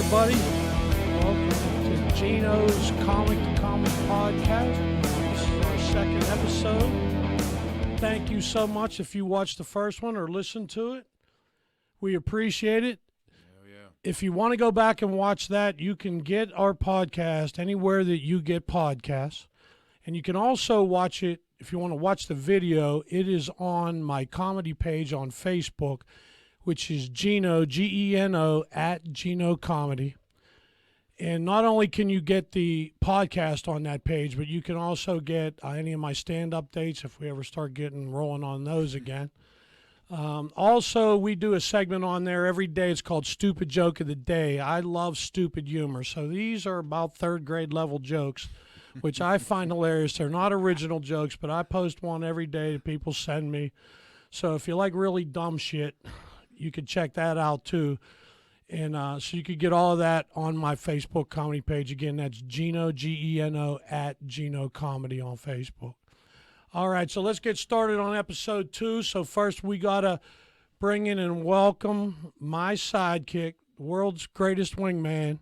everybody. Welcome to Geno's Comic to Comic podcast. This is our second episode. Thank you so much if you watched the first one or listened to it. We appreciate it. If you want to go back and watch that, you can get our podcast anywhere that you get podcasts. And you can also watch it, if you want to watch the video, it is on my comedy page on Facebook, which is Geno, Geno, at Geno Comedy. And not only can you get the podcast on that page, but you can also get any of my stand-up dates if we ever start getting rolling on those again. Also, we do a segment on there every day. It's called Stupid Joke of the Day. I love stupid humor. So these are about third grade level jokes, which I find hilarious. They're not original jokes, but I post one every day that people send me. So if you like really dumb shit, you can check that out too. And so you could get all of that on my Facebook comedy page. Again, that's Geno, Geno, at Geno Comedy on Facebook. All right, so let's get started on episode 2. So first we got to bring in and welcome my sidekick, the world's greatest wingman,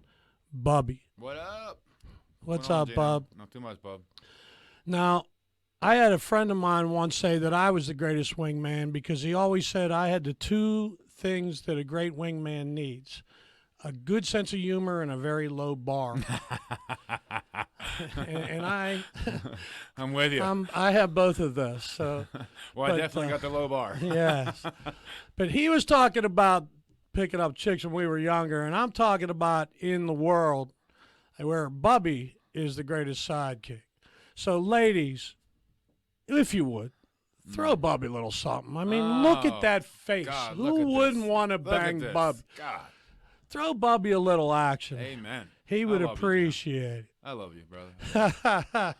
Bubby. What up? What's up, Geno? Bub? Not too much, Bub. Now, I had a friend of mine once say that I was the greatest wingman because he always said I had the two things that a great wingman needs: a good sense of humor and a very low bar. and I'm with you. I have both of those. So, well, I definitely got the low bar. Yes. But he was talking about picking up chicks when we were younger, and I'm talking about in the world where Bubby is the greatest sidekick. So, ladies, if you would, throw Bubby a little something. I mean, look at that face. God, who wouldn't want to Look bang at this. Bubby? God. Throw Bubby a little action. Amen. He would I love you, appreciate it. I love you, brother.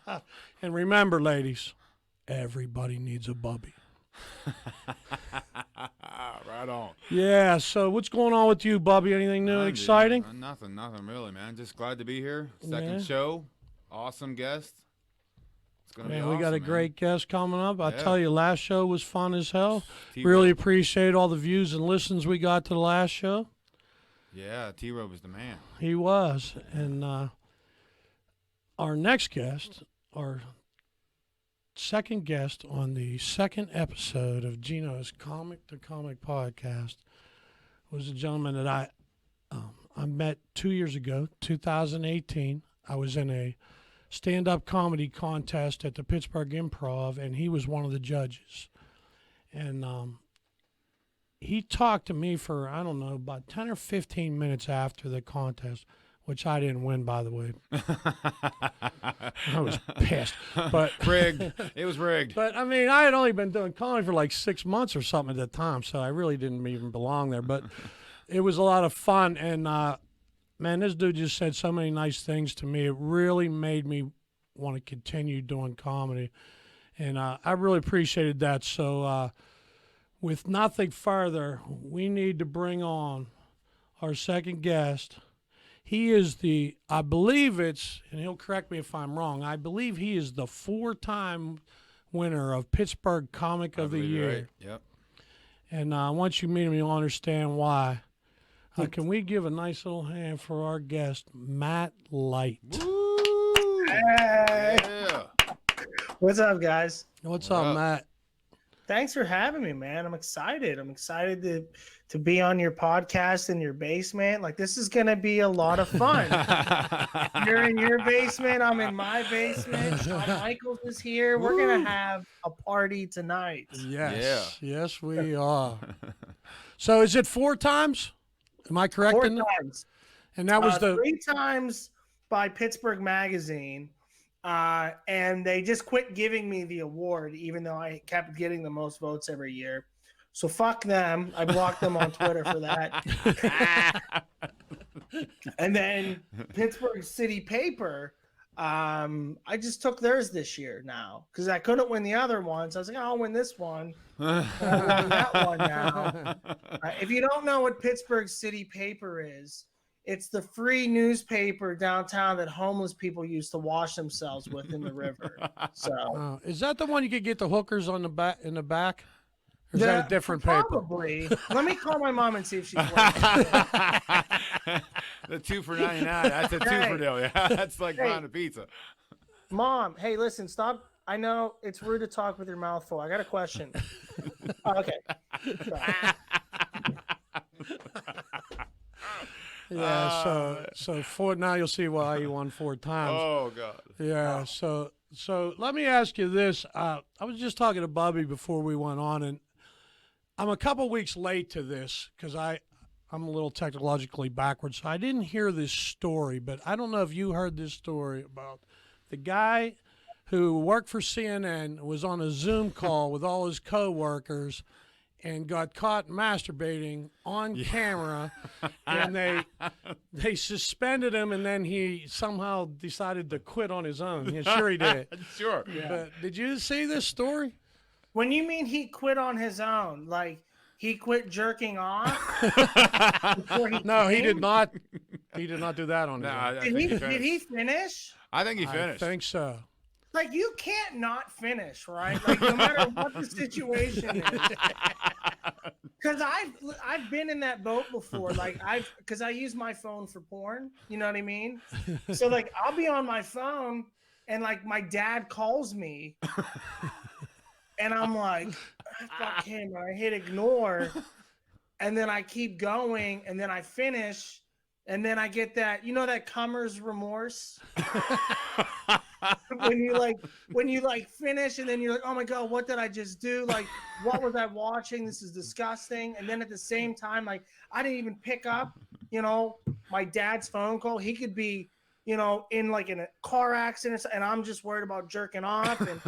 And remember, ladies, everybody needs a Bubby. Right on. Yeah, so what's going on with you, Bubby? Anything new and exciting? Nothing really, man. Just glad to be here. Second Yeah. show. Awesome guest. It's going to be Man, awesome, we got a man. great guest coming up. I Yeah. tell you, last show was fun as hell. T-Rob. Really appreciate all the views and listens we got to the last show. Yeah, T-Rob is the man. He was. And our next guest, our second guest on the second episode of Geno's Comic to Comic podcast, was a gentleman that I met 2 years ago, 2018. I was in a stand-up comedy contest at the Pittsburgh Improv, and he was one of the judges. And he talked to me for, I don't know, about 10 or 15 minutes after the contest, which I didn't win, by the way. I was pissed. But Rigged. It was rigged. But, I mean, I had only been doing comedy for like 6 months or something at the time, so I really didn't even belong there. But it was a lot of fun. And, man, this dude just said so many nice things to me. It really made me want to continue doing comedy. And I really appreciated that. So with nothing further, we need to bring on our second guest. He is I believe it's, and he'll correct me if I'm wrong, I believe he is the 4-time winner of Pittsburgh Comic of the Year. Right. Yep. And once you meet him, you'll understand why. Can we give a nice little hand for our guest, Matt Light? Woo! Hey. Yeah. What's up, guys? What's What up, up? Matt? Thanks for having me, man. I'm excited. I'm excited to be on your podcast in your basement. Like, this is going to be a lot of fun. You're in your basement. I'm in my basement. Shawn Michaels is here. We're going to have a party tonight. Yes. Yes, we are. So is it 4 times? Am I correct? 4 in that? times. And that was 3 times by Pittsburgh Magazine. And they just quit giving me the award, even though I kept getting the most votes every year. So fuck them. I blocked them on Twitter for that. And then Pittsburgh City Paper, I just took theirs this year now because I couldn't win the other ones. I was like, I'll win this one. And I won that one now. If you don't know what Pittsburgh City Paper is, it's the free newspaper downtown that homeless people used to wash themselves with in the river. So Is that the one you could get the hookers on the back in the back? Or is that a different paper? Probably. Let me call my mom and see if she's working. The 2 for $99. That's a 2 for deal. Yeah, that's like buying a pizza. Mom, hey, listen, stop. I know it's rude to talk with your mouth full. I got a question. Oh, okay. Yeah, so Ford, now you'll see why you won 4 times. Oh God. Yeah, so let me ask you this. I was just talking to Bubby before we went on, and I'm a couple weeks late to this because I'm a little technologically backwards, so I didn't hear this story. But I don't know if you heard this story about the guy who worked for CNN, was on a Zoom call with all his coworkers, and got caught masturbating on camera, and they suspended him, and then he somehow decided to quit on his own. Yeah, sure he did. Sure. Yeah. But did you see this story? When you mean he quit on his own, like he quit jerking off? No, he did not. He did not do that on his No, own. I think Did he finish? I think he finished. I think so. Like, you can't not finish, right? Like, no matter what the situation is. Because I've been in that boat before. Like, because I use my phone for porn. You know what I mean? So, like, I'll be on my phone, and, like, my dad calls me. And I'm like, fuck him. And I hit ignore. And then I keep going, and then I finish. And then I get that, that cummer's remorse. when you finish, and then you're like, oh my God, what did I just do? Like, what was I watching? This is disgusting. And then at the same time, like, I didn't even pick up, my dad's phone call. He could be, in a car accident, and I'm just worried about jerking off. And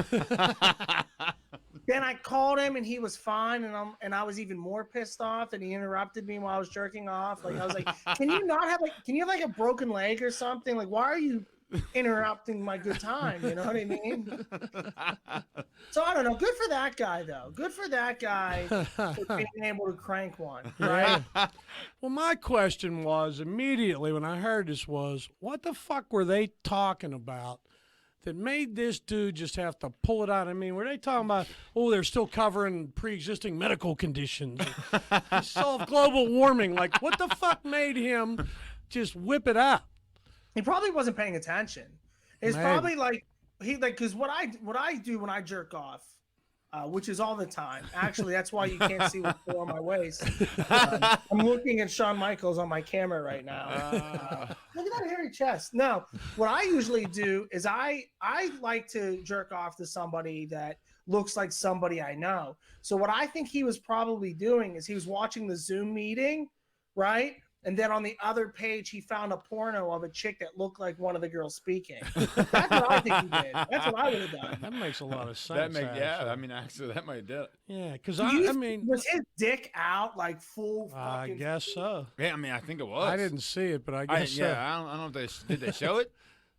then I called him, and he was fine, and I was even more pissed off, and he interrupted me while I was jerking off. Like, I was like, can you have a broken leg or something? Like, why are you interrupting my good time? You know what I mean? So I don't know. Good for that guy, though. Good for that guy for being able to crank one, right? Yeah. Well, my question was immediately when I heard this was, what the fuck were they talking about that made this dude just have to pull it out? I mean, were they talking about, they're still covering pre-existing medical conditions, solve global warming? Like, what the fuck made him just whip it out? He probably wasn't paying attention. It's probably because what I do when I jerk off, which is all the time. Actually, that's why you can't see what's below my waist. I'm looking at Shawn Michaels on my camera right now. Look at that hairy chest. No, what I usually do is I like to jerk off to somebody that looks like somebody I know. So what I think he was probably doing is he was watching the Zoom meeting, right? And then on the other page, he found a porno of a chick that looked like one of the girls speaking. That's what I think he did. That's what I would have done. That makes a lot of sense. Actually, that might do it. Yeah, because I mean, was his dick out like full? I guess so. Yeah, I mean, I think it was. I didn't see it, but I guess so. Yeah, I don't know if did they show it?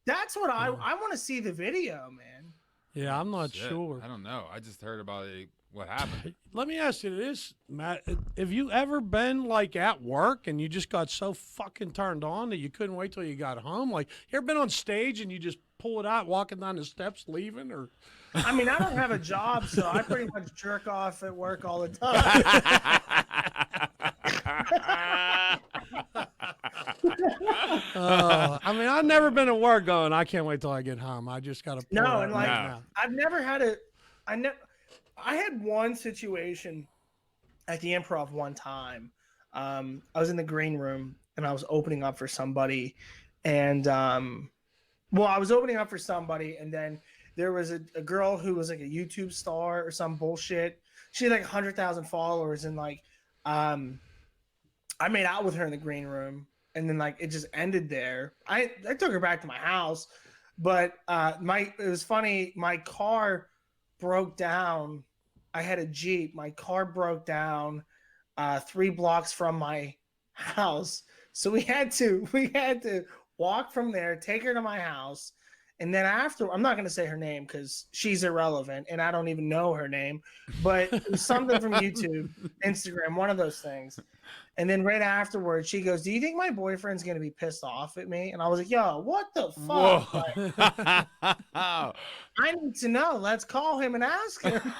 That's what I want to see the video, man. Yeah, I'm not sure. I don't know. I just heard about it. What happened? Let me ask you this, Matt. Have you ever been like at work and you just got so fucking turned on that you couldn't wait till you got home? Like, you ever been on stage and you just pull it out walking down the steps leaving? Or I mean, I don't have a job, so I pretty much jerk off at work all the time. I mean, I've never been at work going, I can't wait till I get home. I just got to pull it out right now. I've never had I had one situation at the Improv one time. I was in the green room and I was opening up for somebody, and I was opening up for somebody, and then there was a girl who was like a YouTube star or some bullshit. She had like 100,000 followers, and like I made out with her in the green room, and then like it just ended there. I took her back to my house, but it was funny. My car broke down. I had a Jeep. My car broke down 3 blocks from my house. So we had to walk from there, take her to my house. And then after, I'm not going to say her name because she's irrelevant and I don't even know her name, but it was something from YouTube, Instagram, one of those things. And then right afterwards, she goes, "Do you think my boyfriend's going to be pissed off at me?" And I was like, "Yo, what the fuck? Like, I need to know. Let's call him and ask him."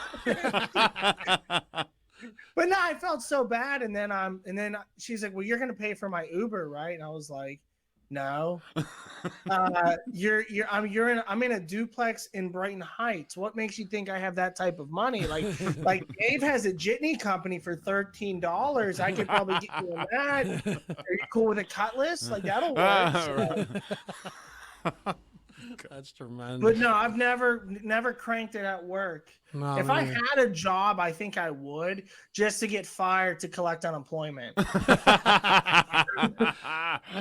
But no, I felt so bad, and then she's like, "Well, you're gonna pay for my Uber, right?" And I was like, "No, I'm in a duplex in Brighton Heights. What makes you think I have that type of money? Like Dave has a jitney company for $13. I could probably get you on that. Are you cool with a Cutlass? Like that'll work." So, That's tremendous. but no, I've never cranked it at work. No, If I had a job, I think I would, just to get fired to collect unemployment. I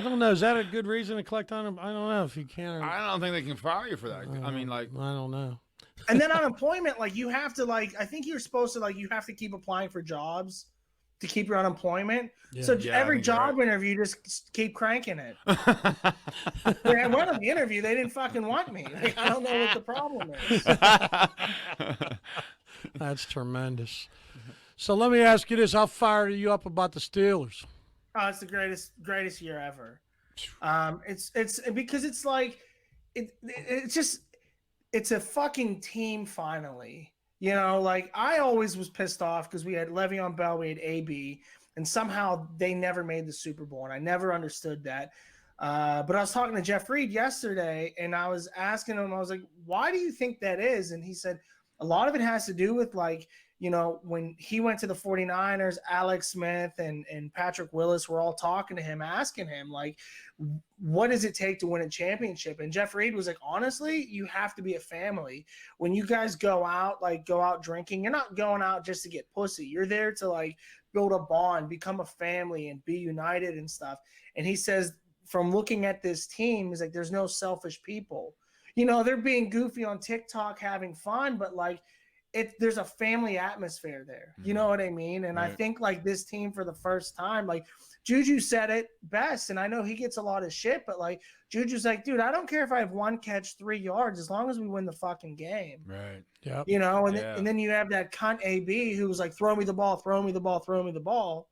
don't know. Is that a good reason to collect on them? I don't know if you can. I don't think they can fire you for that. I mean, like, I don't know. And then unemployment, like you have to I think you're supposed to you have to keep applying for jobs to keep your unemployment. Yeah. So Yeah, I every think you're job right. interview, just keep cranking it. When I went on the interview, they didn't fucking want me. Like, I don't know what the problem is. That's tremendous. So let me ask you this: how fired are you up about the Steelers? Oh, it's the greatest year ever. It's because it's like it's a fucking team finally. You know, like I always was pissed off because we had Le'Veon Bell, we had AB, and somehow they never made the Super Bowl, and I never understood that. But I was talking to Jeff Reed yesterday, and I was asking him, I was like, "Why do you think that is?" And he said, "A lot of it has to do with when he went to the 49ers, Alex Smith and Patrick Willis were all talking to him, asking him, what does it take to win a championship?" And Jeff Reed was like, "Honestly, you have to be a family. When you guys go out drinking, you're not going out just to get pussy. You're there to build a bond, become a family, and be united and stuff." And he says, from looking at this team, he's like, there's no selfish people. They're being goofy on TikTok, having fun, but there's a family atmosphere there. You know what I mean? And right. I think this team for the first time, Juju said it best, and I know he gets a lot of shit, but Juju's like, "Dude, I don't care if I have one catch, 3 yards, as long as we win the fucking game." Right. Yep. And then you have that cunt AB who was like, "Throw me the ball, throw me the ball, throw me the ball."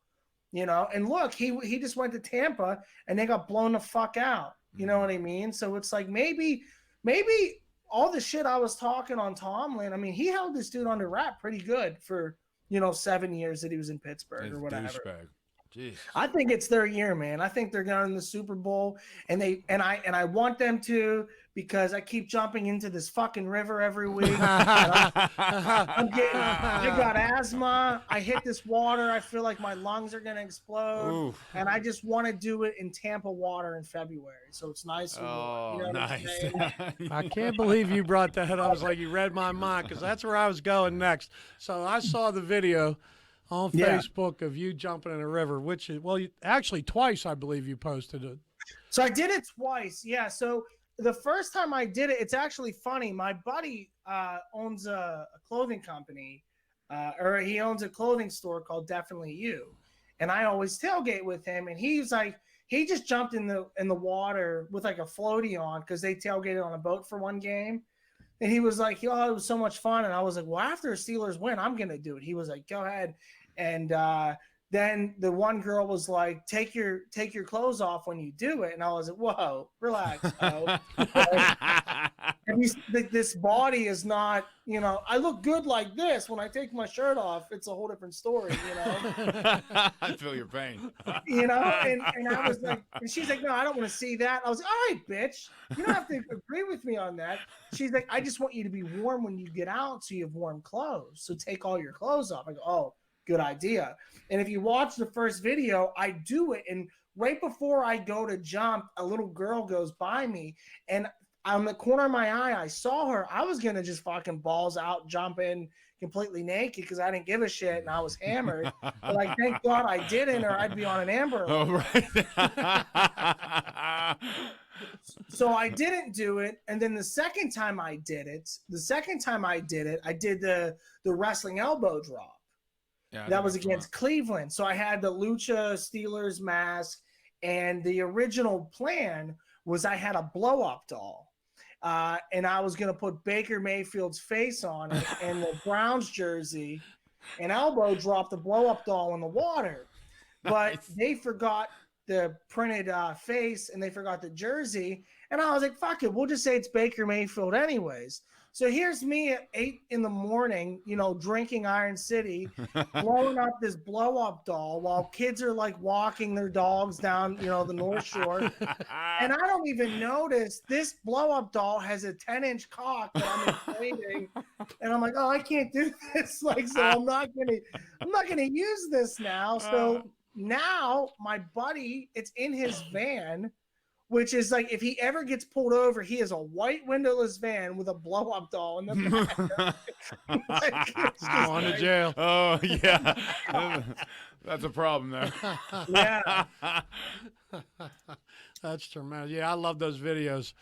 And look, he just went to Tampa and they got blown the fuck out. You know what I mean? So it's like maybe all the shit I was talking on Tomlin, I mean, he held this dude under wrap pretty good for 7 years that he was in Pittsburgh or whatever. Douchebag. Jeez. I think it's their year, man. I think they're going to the Super Bowl, and I want them to, because I keep jumping into this fucking river every week. I got asthma. I hit this water. I feel like my lungs are going to explode. Oof. And I just want to do it in Tampa water in February. So it's nice. Oh, nice. I can't believe you brought that up. I was like, you read my mind, because that's where I was going next. So I saw the video on Facebook of you jumping in a river, which is, actually twice, I believe you posted it. So I did it twice. Yeah. So the first time I did it, it's actually funny. My buddy owns a clothing company, or he owns a clothing store called Definitely You. And I always tailgate with him. And he's like, he just jumped in the water with a floaty on, because they tailgated on a boat for one game. And he was like, "Oh, it was so much fun." And I was like, "Well, after the Steelers win, I'm going to do it." He was like, "Go ahead." And then the one girl was like, take your clothes off when you do it. And I was like, "Whoa, relax." And this body is not, I look good like this. When I take my shirt off, it's a whole different story, I feel your pain. And I was like, and she's like, "No, I don't want to see that." I was like, "All right, bitch, you don't have to agree with me on that." She's like, "I just want you to be warm when you get out, so you have warm clothes. So take all your clothes off." I go, "Oh, good idea." And if you watch the first video, I do it. And right before I go to jump, a little girl goes by me, and on the corner of my eye, I saw her. I was going to just fucking balls out, jump in completely naked, because I didn't give a shit and I was hammered. But thank God I didn't, or I'd be on an Amber Alert. Oh, right. So I didn't do it. And then the second time I did it, I did the wrestling elbow drop. Yeah, that was against Cleveland. So I had the Lucha Steelers mask, and the original plan was I had a blow-up doll. And I was going to put Baker Mayfield's face on it and the Browns jersey, and elbow drop the blow-up doll in the water. But they forgot the printed face, and they forgot the jersey. And I was like, fuck it, we'll just say it's Baker Mayfield anyways. So here's me at 8 in the morning, drinking Iron City, blowing up this blow up doll while kids are like walking their dogs down, the North Shore. And I don't even notice this blow up doll has a 10-inch cock that I'm inflating. And I'm like, oh, I can't do this. Like, so I'm not gonna use this now. So now my buddy, it's in his van, which is like, if he ever gets pulled over, he has a white windowless van with a blow-up doll in the back. Going to jail. Oh, yeah. That's a problem there. Yeah. That's tremendous. Yeah, I love those videos.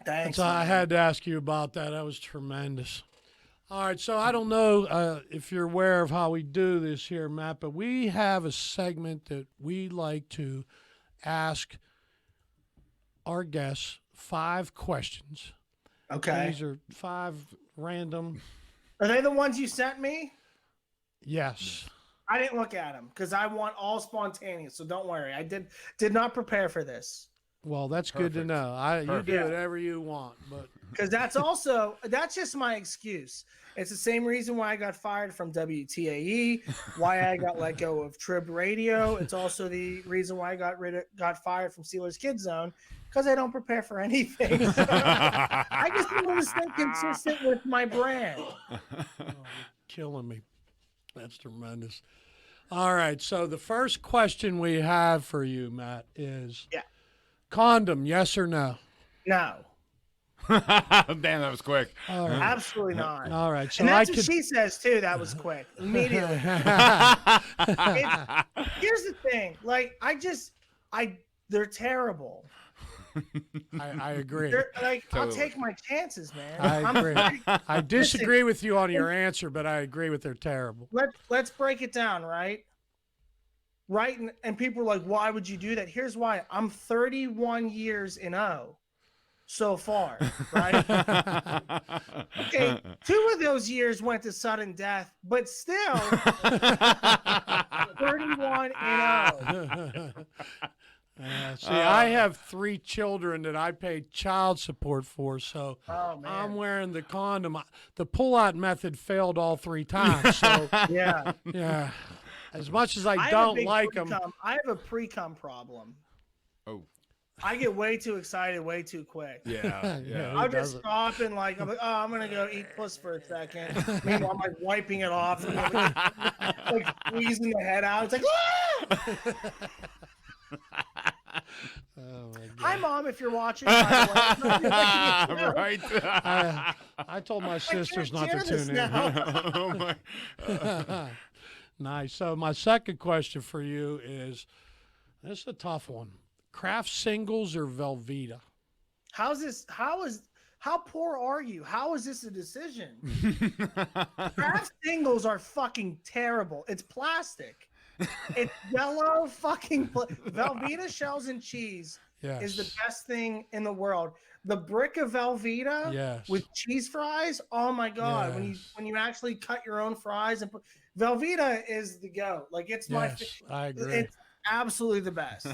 Thanks. So I had to ask you about that. That was tremendous. All right, so I don't know if you're aware of how we do this here, Matt, but we have a segment that we like to ask our guests 5 questions. Okay. These are 5 random. Are they the ones you sent me? Yes. I didn't look at them because I want all spontaneous. So don't worry. I did not prepare for this. Well, that's good to know. You do whatever you want, but because that's just my excuse. It's the same reason why I got fired from WTAE, why I got let go of Trib Radio. It's also the reason why I got fired from Steelers Kids Zone, because I don't prepare for anything. So I just want to stay consistent with my brand. Oh, you're killing me. That's tremendous. All right, so the first question we have for you, Matt, is condom, yes or no? No. Damn, that was quick. All right. Absolutely not. All right. So and that's what she says too. That was quick. Immediately. Here's the thing. Like, they're terrible. I agree. Like, Totally. I'll take my chances, man. I agree. I disagree with you on your answer, but I agree with they're terrible. Let's break it down, right? Right, and people are like, why would you do that? Here's why. I'm 31 years in O so far, right? Okay, 2 of those years went to sudden death, but still 31 in O. See, I have 3 children that I pay child support for, so I'm wearing the condom. The pull-out method failed all 3 times, so yeah. As much as I don't like them, I have a pre-cum problem. Oh, I get way too excited way too quick. yeah. I'll just stop and I'm like, oh, I'm gonna go eat puss for a second. Meanwhile, I'm like wiping it off, and like squeezing the head out. It's like, oh my God. Hi, Mom, if you're watching. By the way. Right. I told my sisters not to tune in. Oh my. Nice. So my second question for you is, this is a tough one. Kraft singles or Velveeta? How poor are you? How is this a decision? Kraft singles are fucking terrible. It's plastic. It's yellow fucking Velveeta shells and cheese is the best thing in the world. The brick of Velveeta with cheese fries. Oh my God. When you actually cut your own fries and put Velveeta is the go. Like, it's I agree. It's absolutely the best.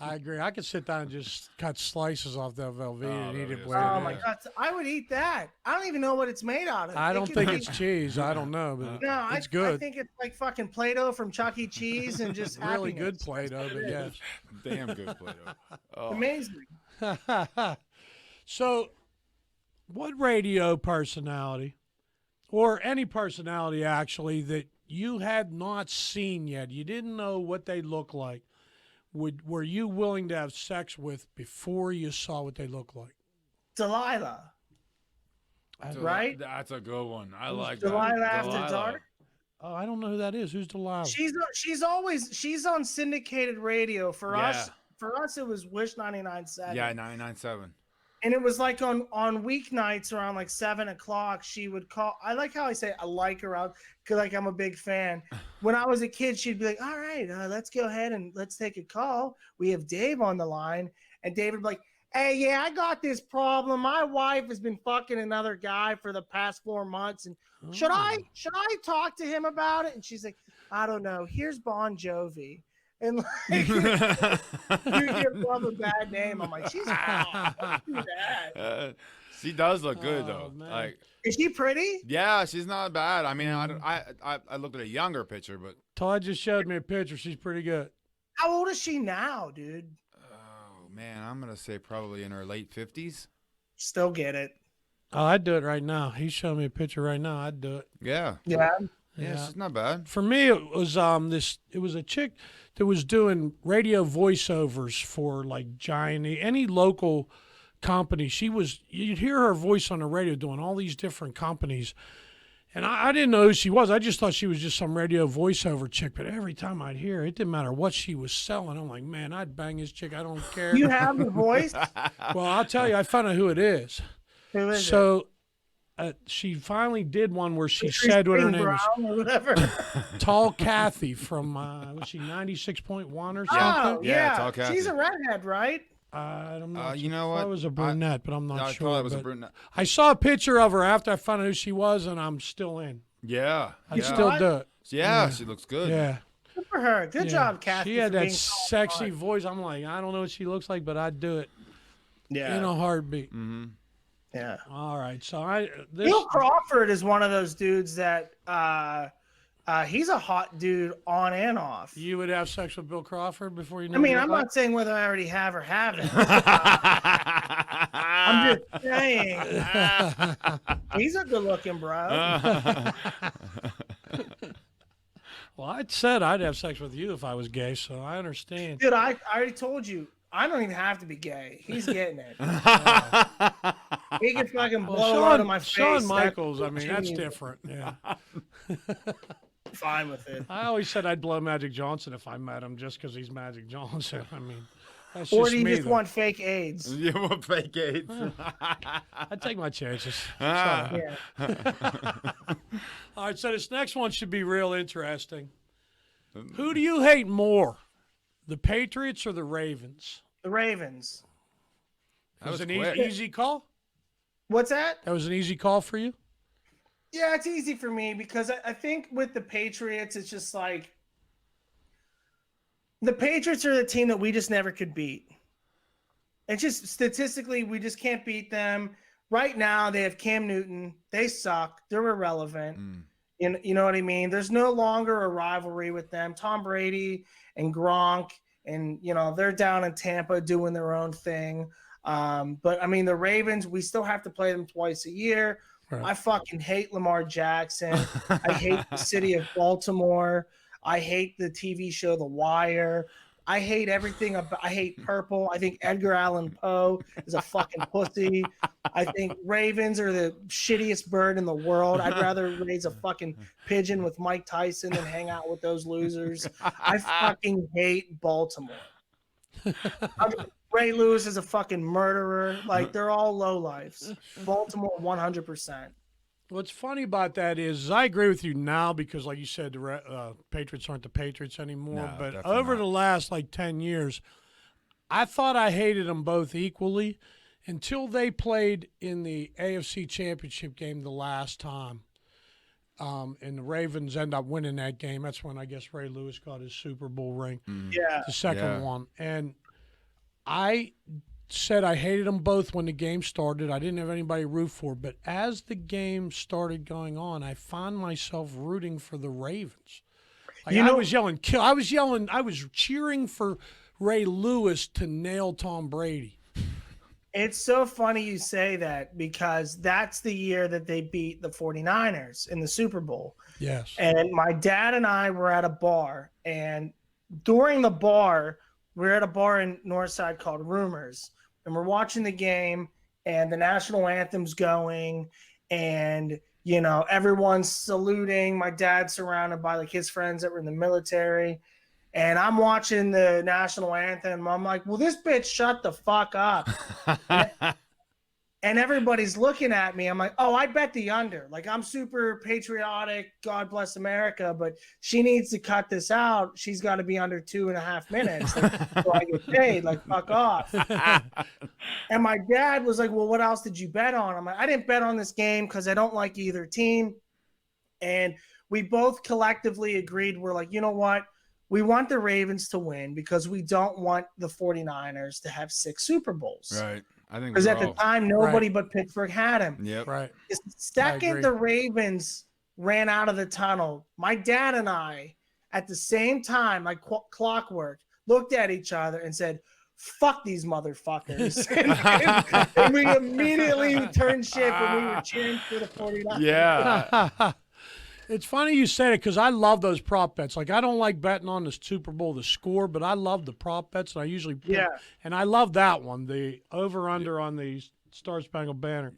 I agree. I could sit down and just cut slices off that Velveeta and eat it. Oh my God. I would eat that. I don't even know what it's made out of. I don't think it's cheese. I don't know, but it's good. I think it's like fucking Play-Doh from Chuck E. Cheese and just really happiness. good Play-Doh, but yes. Damn good Play-Doh. Oh. Amazing. So, what radio personality, or any personality actually, that you had not seen yet, you didn't know what they look like, were you willing to have sex with before you saw what they look like? Delilah. Right? That's a good one. I like Delilah that. After Dark. Oh, I don't know who that is. Who's Delilah? She's on syndicated radio for us. For us, it was Wish 99.7. Yeah, 99.7. And it was like on weeknights around like 7 o'clock, she would call. I like how I say I like her out because like I'm a big fan. When I was a kid, she'd be like, all right, let's go ahead and let's take a call. We have Dave on the line. And David would be like, hey, yeah, I got this problem. My wife has been fucking another guy for the past 4 months. And should I talk to him about it? And she's like, I don't know. Here's Bon Jovi. And like, you give love a bad name. I'm like, she's don't do that. She does look good though. Man. Like, Is she pretty? yeah, she's not bad. I mean, I looked at a younger picture, but Todd just showed me a picture. She's pretty good. How old is she now, dude? oh man, I'm gonna say probably in her late 50s. Still get it. Oh, I'd do it right now. He's showing me a picture right now. I'd do it. Yeah. Yeah. Yeah, she's not bad. For me, it was it was a chick that was doing radio voiceovers for like giant any local company. You'd hear her voice on the radio doing all these different companies. And I didn't know who she was. I just thought she was just some radio voiceover chick. But every time I'd hear her, it didn't matter what she was selling. I'm like, man, I'd bang this chick. I don't care. You have the voice? Well, I'll tell you, I found out who it is. Who is it? So she finally did one where she said what her name was. Or whatever. Tall Kathy from, was she 96.1 or something? Oh, Yeah, yeah. Tall Kathy. She's a redhead, right? I'm not you know sure. I what? was a brunette, but I'm not I sure. thought it was a but brunette. I saw a picture of her after I found out who she was, and I'm still in. Yeah. I'd yeah. still do it. Yeah, she looks good. Yeah. Good for her. Good Yeah. job, Kathy. She had for that being so sexy smart. voice. I'm like, I don't know what she looks like, but I'd do it Yeah. in a heartbeat. Mm-hmm. Yeah. All right. So Bill Crawford is one of those dudes that he's a hot dude on and off. You would have sex with Bill Crawford before you knew I mean, what he I'm looked not saying whether I already have or haven't. I'm just saying he's a good looking bro. Well, I'd said I'd have sex with you if I was gay, so I understand. Dude, I already told you. I don't even have to be gay. He's getting it. He can fucking blow out of my face. Shawn That's Michaels, I mean, that's genius. different. Yeah. Fine with it. I always said I'd blow Magic Johnson if I met him just because he's Magic Johnson. I mean, that's Or just do you me. just want fake AIDS? You want fake AIDS? I'd take my chances. Ah. Yeah. All right, so this next one should be real interesting. Who do you hate more, the Patriots or the Ravens? The Ravens. That was an quick. easy call? What's that? That was an easy call for you? Yeah, it's easy for me because I think with the Patriots, it's just like the Patriots are the team that we just never could beat. It's just statistically, we just can't beat them. Right now, they have Cam Newton. They suck. They're irrelevant. You know what I mean? There's no longer a rivalry with them. Tom Brady and Gronk, and they're down in Tampa doing their own thing. But I mean, the Ravens, we still have to play them twice a year. Right. I fucking hate Lamar Jackson. I hate the city of Baltimore. I hate the TV show The Wire. I hate everything about. I hate purple. I think Edgar Allan Poe is a fucking pussy. I think ravens are the shittiest bird in the world. I'd rather raise a fucking pigeon with Mike Tyson than hang out with those losers. I fucking hate Baltimore. Ray Lewis is a fucking murderer. Like, they're all lowlifes. Baltimore, 100%. What's funny about that is I agree with you now because, like you said, the Patriots aren't the Patriots anymore. No, but definitely over not. the last, 10 years, I thought I hated them both equally until they played in the AFC Championship game the last time. And the Ravens end up winning that game. That's when I guess Ray Lewis got his Super Bowl ring, Yeah. the second Yeah. one. And I said I hated them both when the game started. I didn't have anybody to root for. But as the game started going on, I found myself rooting for the Ravens. I was yelling, kill. I was cheering for Ray Lewis to nail Tom Brady. It's so funny you say that because that's the year that they beat the 49ers in the Super Bowl. Yes. And my dad and I were at a bar, and during the bar, we're at a bar in Northside called Rumors, and we're watching the game, and the national anthem's going, and everyone's saluting. My dad's surrounded by his friends that were in the military, and I'm watching the national anthem. I'm like, "Well, this bitch shut the fuck up." And everybody's looking at me. I'm like, "Oh, I bet the under." I'm super patriotic, God bless America, but she needs to cut this out. She's got to be under 2.5 minutes so I get paid. Fuck off. And my dad was like, "Well, what else did you bet on?" I'm like, "I didn't bet on this game because I don't like either team." And we both collectively agreed. We're like, you know what? We want the Ravens to win because we don't want the 49ers to have 6 Super Bowls. Right. I think Because at the time, nobody but Pittsburgh had him. Yep. Right. The second the Ravens ran out of the tunnel, my dad and I, at the same time, like clockwork, looked at each other and said, fuck these motherfuckers. and we immediately turned ship and we were cheering for the 49ers. Yeah. It's funny you said it because I love those prop bets. Like, I don't like betting on the Super Bowl, the score, but I love the prop bets, and I usually and I love that one, the over-under on the Star Spangled Banner.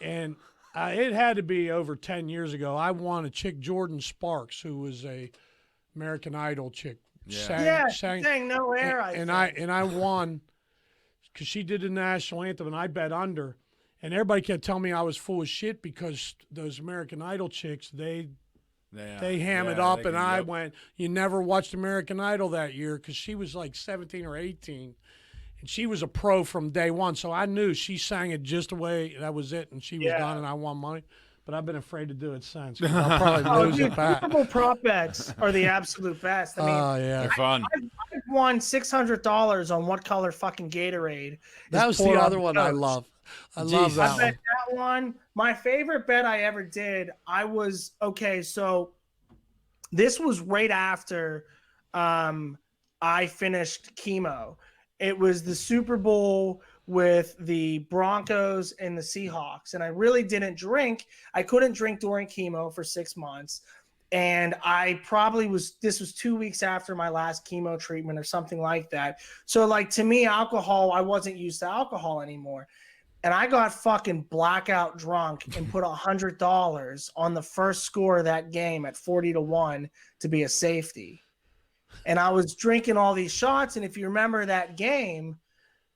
And it had to be over 10 years ago. I won a chick, Jordan Sparks, who was a American Idol chick. Sang No Air, and I won because she did the national anthem, and I bet under. And everybody kept telling me I was full of shit because those American Idol chicks, they ham it up, and I went, you never watched American Idol that year because she was like 17 or 18, and she was a pro from day one, so I knew she sang it just the way that was it, and she was done, and I won money. But I've been afraid to do it since. I'll probably lose it back. Super Bowl prop bets are the absolute best. I mean, they're fun. I've won $600 on what color fucking Gatorade. That was the other one I love. I love that I bet that one. My favorite bet I ever did, so this was right after I finished chemo. It was the Super Bowl with the Broncos and the Seahawks, and I really didn't drink. I couldn't drink during chemo for 6 months, and this was 2 weeks after my last chemo treatment or something like that. So, like, to me, alcohol, I wasn't used to alcohol anymore. And I got fucking blackout drunk and put $100 on the first score of that game at 40-1 to be a safety. And I was drinking all these shots. And if you remember that game,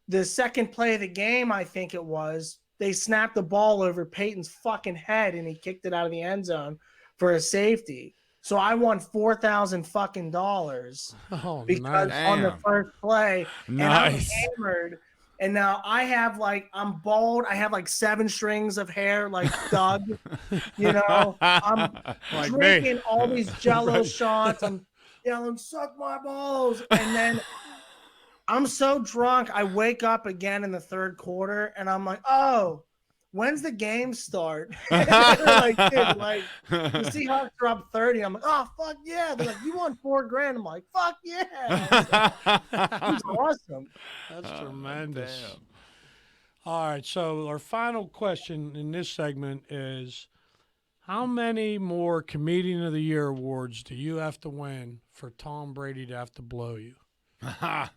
the second play of the game, I think it was, they snapped the ball over Peyton's fucking head and he kicked it out of the end zone for a safety. So I won $4,000 fucking dollars because on the first play, and I was hammered. And now I'm bald. I have like 7 strings of hair, like Doug. I'm like drinking all these Jello shots. I'm yelling, "Suck my balls!" And then I'm so drunk, I wake up again in the third quarter, and I'm like, "Oh, when's the game start?" Like, dude, like the Seahawks are up 30. I'm like, "Oh, fuck yeah!" They're like, "You won $4,000." I'm like, "Fuck yeah!" It's awesome. That's tremendous. Damn. All right, so our final question in this segment is, how many more Comedian of the Year awards do you have to win for Tom Brady to have to blow you? Because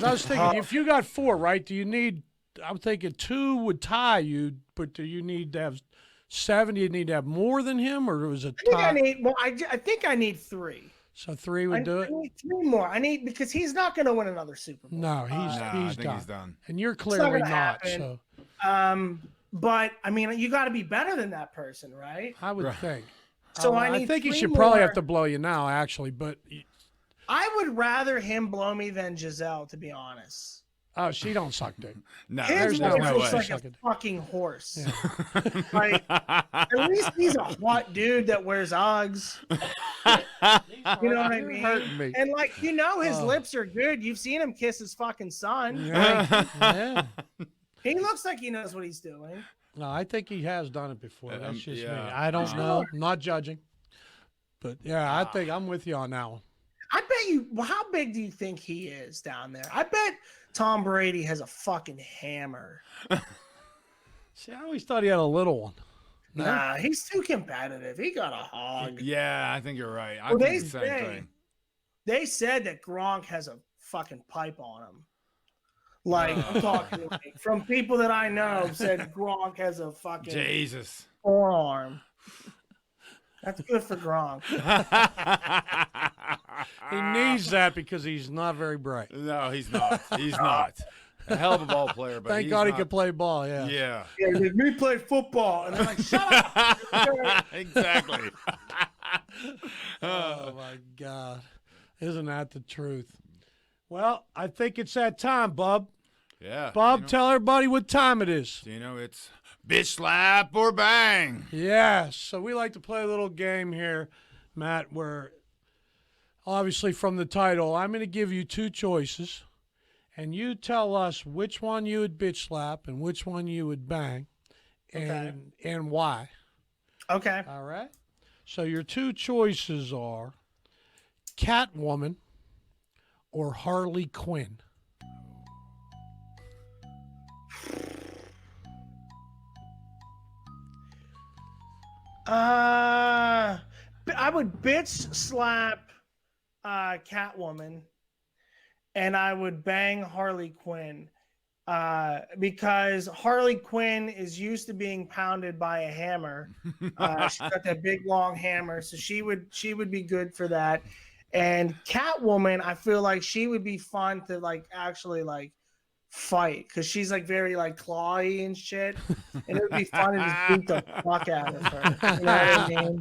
I was thinking, if you got 4, right, I'm thinking 2 would tie you, but do you need to have 7? Do you need to have more than him, or was it tie? I think I need 3. So 3 would do it? I need 3 more. Because he's not going to win another Super Bowl. No, he's done. And you're clearly not. So. But, I mean, you got to be better than that person, right? I would think. So I think he should probably have to blow you now, actually, but... I would rather him blow me than Giselle, to be honest. Oh, she don't suck dick. No, his there's no looks way. like a fucking horse. Yeah. Like, at least he's a hot dude that wears Uggs. You know what I mean? And like, his lips are good. You've seen him kiss his fucking son. Yeah. He looks like he knows what he's doing. No, I think he has done it before. That's just me. I don't know. I'm not judging. But yeah, I think I'm with you on that one. I bet you. Well, how big do you think he is down there? I bet Tom Brady has a fucking hammer. See, I always thought he had a little one. No? Nah, he's too competitive. He got a hog. Yeah, I think you're right. I think the same thing. They said that Gronk has a fucking pipe on him. Like, I'm talking like, from people that I know said Gronk has a fucking forearm. That's good for Gronk. He needs that because he's not very bright. No, he's not. He's not. A hell of a ball player, but thank God he could play ball. Yeah. Yeah. Me play football, and I'm like, shut up. Exactly. Oh my God, isn't that the truth? Well, I think it's that time, Bub. Yeah. Bub, tell everybody what time it is. It's bitch slap or bang. Yes. So we like to play a little game here, Matt, where obviously from the title, I'm going to give you 2 choices, and you tell us which one you would bitch slap and which one you would bang, and why. Okay. All right. So your two choices are Catwoman or Harley Quinn. I would bitch slap Catwoman, and I would bang Harley Quinn. Because Harley Quinn is used to being pounded by a hammer. She's got that big long hammer, so she would be good for that. And Catwoman, I feel like she would be fun to like actually like fight because she's like very like clawy and shit, and it would be fun to just beat the fuck out of her. You know what I mean?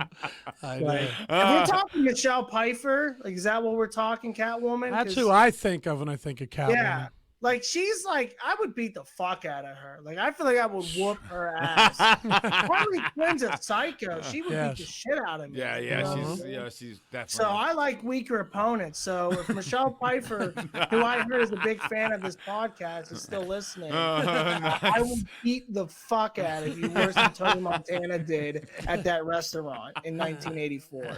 Like, if we're talking Michelle Pfeiffer, like is that what we're talking, Catwoman? That's who I think of when I think of Catwoman. Yeah. Like she's like, I would beat the fuck out of her. Like I feel like I would whoop her ass. Harley Quinn's a psycho. She would beat the shit out of me. Yeah, you know? she's definitely. So I like weaker opponents. So if Michelle Pfeiffer, who I heard is a big fan of this podcast, is still listening, nice. I would beat the fuck out of you worse than Tony Montana did at that restaurant in 1984.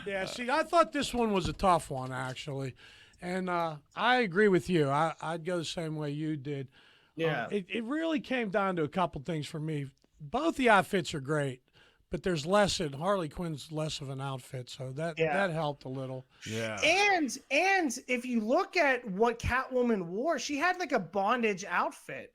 Yeah, see, I thought this one was a tough one, actually. And I agree with you. I'd go the same way you did. Yeah. It really came down to a couple things for me. Both the outfits are great, but there's less in Harley Quinn's less of an outfit, so that helped a little. Yeah. And if you look at what Catwoman wore, she had like a bondage outfit.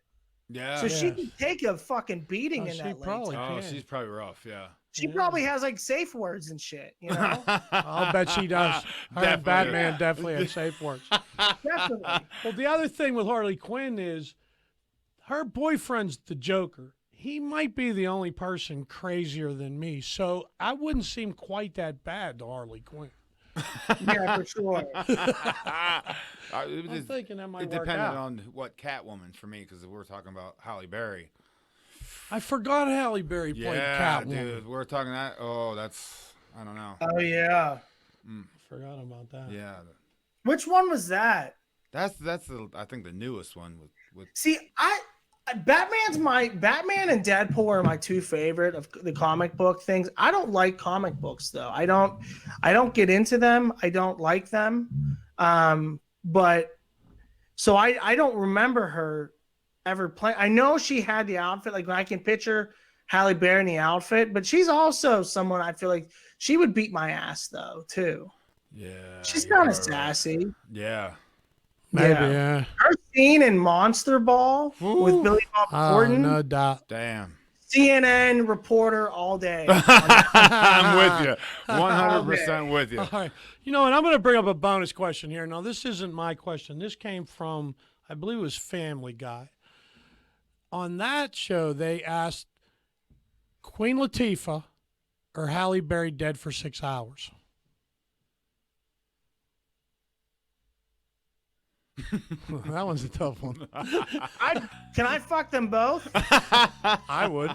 Yeah. So she could take a fucking beating in that probably latex. she's probably rough. Yeah. She probably has like safe words and shit, you know? I'll bet she does. Her and Batman definitely had safe words. Definitely. Well, the other thing with Harley Quinn is her boyfriend's the Joker. He might be the only person crazier than me, so I wouldn't seem quite that bad to Harley Quinn. Yeah, for sure. I'm thinking that might It work depended out. on what Catwoman for me, because we're talking about Halle Berry. I forgot Halle Berry played Catwoman. Dude, we're talking that. Oh, that's I don't know. Oh yeah. Forgot about that. Yeah, Which one was that? that's I think the newest one with. See, Batman and Deadpool are my two favorite of the comic book things. I don't like comic books though. I don't get into them. I don't like them. But so I don't remember her ever play. I know she had the outfit, like I can picture Halle Berry in the outfit, but she's also someone I feel like she would beat my ass though too. Yeah, She's kind of sassy. Yeah. Maybe, yeah. Her scene in Monster Ball with Billy Bob Thornton. Oh, no doubt. Damn. CNN reporter all day. I'm with you. 100% with you. All right. You know, and I'm going to bring up a bonus question here. Now, this isn't my question. This came from, I believe it was Family Guy. On that show, they asked Queen Latifah or Halle Berry dead for 6 hours. That one's a tough one. Can I fuck them both? I would.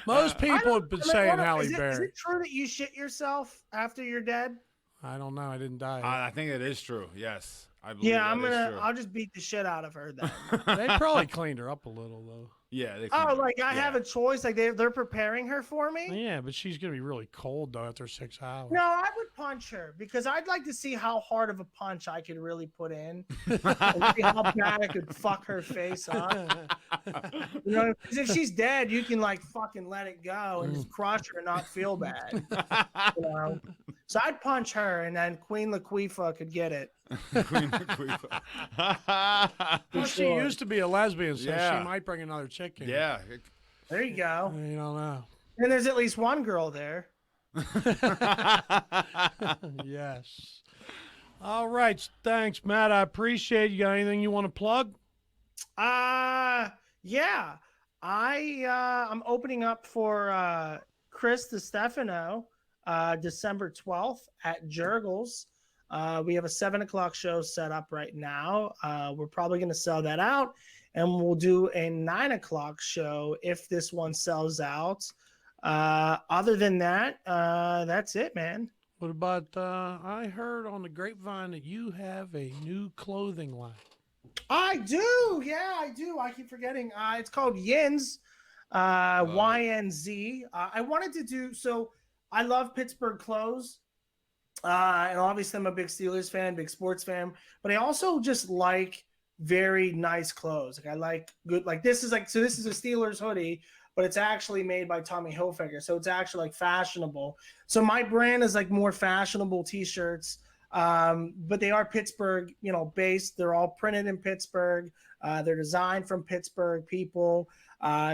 Most people have been saying Halle Is Berry. it true that you shit yourself after you're dead? I don't know. I didn't die. I think it is true. Yes, I believe. Yeah, true. I'll just beat the shit out of her then. They probably cleaned her up a little, though. Yeah. They Oh, like I have a choice. Like they're preparing her for me. Yeah, but she's gonna be really cold though after 6 hours. No, I would punch her because I'd like to see how hard of a punch I could really put in and see how bad I could fuck her face up. You know, because if she's dead, you can like fucking let it go and just crush her and not feel bad. You know? So I'd punch her, and then Queen Latifah could get it. Queen Latifah. Well, she used to be a lesbian, so Yeah. she might bring another chick in. Yeah. There you go. You don't know. And there's at least one girl there. Yes. All right. Thanks, Matt. I appreciate it. You got anything you want to plug? Yeah. I'm opening up for Chris DiStefano December 12th at Jurgles. We have a 7:00 show set up right now. We're probably going to sell that out, and we'll do a 9:00 show if this one sells out. Other than that, that's it, man. What about? I heard on the grapevine that you have a new clothing line. I do. Yeah, I do. I keep forgetting. It's called Yins, YNZ. I wanted to do so. I love Pittsburgh clothes. And obviously, I'm a big Steelers fan, big sports fan, but I also just like very nice clothes. Like I like good, like this is this is a Steelers hoodie, but it's actually made by Tommy Hilfiger, so it's actually like fashionable. So my brand is like more fashionable t-shirts, but they are Pittsburgh, based. They're all printed in Pittsburgh. They're designed from Pittsburgh people.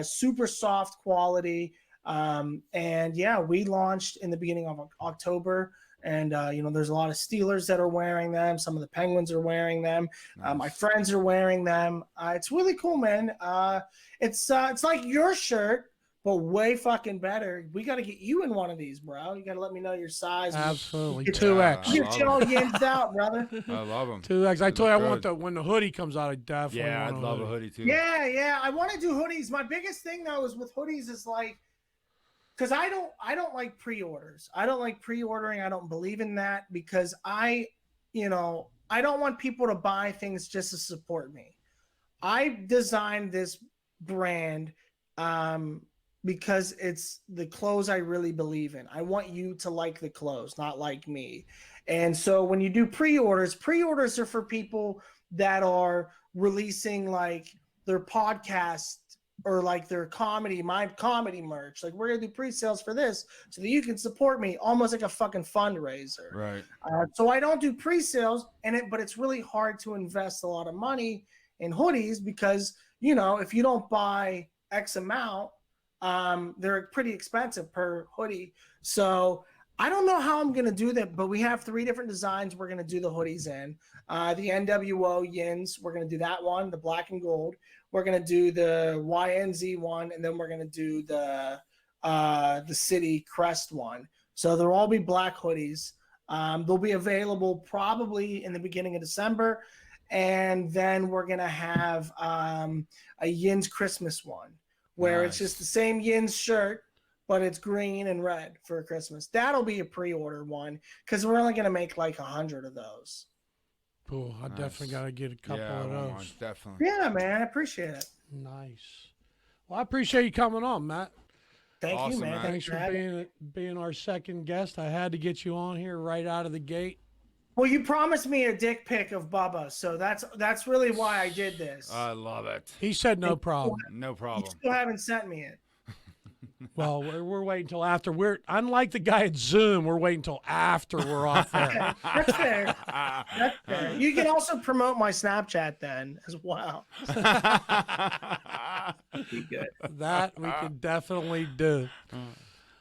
Super soft quality. And yeah, we launched in the beginning of October. And there's a lot of Steelers that are wearing them. Some of the Penguins are wearing them. Nice. My friends are wearing them. It's really cool, man. It's like your shirt, but way fucking better. We got to get you in one of these, bro. You got to let me know your size. Absolutely, Get 2X. Get you all yins out, brother. I love them. 2X. I told you I want good. when the hoodie comes out. I definitely Yeah, I'd want love a hoodie too. Yeah. I want to do hoodies. My biggest thing though is with hoodies is like, because I don't like pre-orders. I don't like pre-ordering. I don't believe in that because I don't want people to buy things just to support me. I designed this brand because it's the clothes I really believe in. I want you to like the clothes, not like me. And so when you do pre-orders are for people that are releasing like their podcast or like their my comedy merch. Like we're gonna do pre-sales for this so that you can support me, almost like a fucking fundraiser. Right. So I don't do pre-sales, but it's really hard to invest a lot of money in hoodies because if you don't buy X amount, they're pretty expensive per hoodie. So I don't know how I'm gonna do that, but we have 3 different designs we're gonna do the hoodies in. The NWO Yins, we're gonna do that one, the black and gold. We're gonna do the YNZ one, and then we're gonna do the city crest one. So they'll all be black hoodies. They'll be available probably in the beginning of December, and then we're gonna have a Yins Christmas one, where it's just the same Yins shirt, but it's green and red for Christmas. That'll be a pre-order one because we're only gonna make like 100 of those. Cool. I definitely got to get a couple of those. Definitely. Yeah, man, I appreciate it. Nice. Well, I appreciate you coming on, Matt. Thank you, man. Thanks for being our second guest. I had to get you on here right out of the gate. Well, you promised me a dick pic of Bubba, so that's really why I did this. I love it. He said no problem. No You problem. still haven't sent me it. Well, we're waiting until after. We're unlike the guy at Zoom. We're waiting until after we're off air. That's fair. That's fair. You can also promote my Snapchat then as well. Be good. That we can definitely do.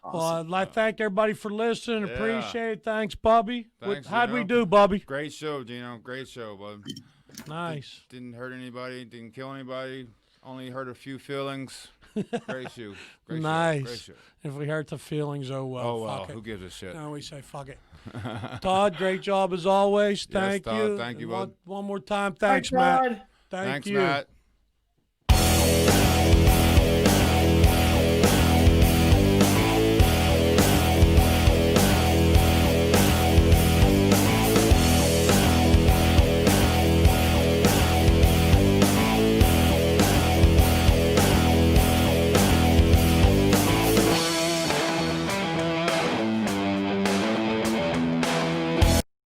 Awesome. Well, I'd like to thank everybody for listening. Yeah. Appreciate it. Thanks, Bubby. Thanks, How'd we Geno. do, Bubby? Great show, Geno. Great show, bud. Nice. Didn't hurt anybody. Didn't kill anybody. Only hurt a few feelings. Great show. Great Nice. show. Great show. If we hurt the feelings, oh well. Oh, well. Fuck Who it. gives a shit? No, we say fuck it. Todd, great job as always. Thank Todd. you. Thank you, one, bud. one more time. Bye, Thanks, Matt. Todd. Thank Thanks, you. Matt.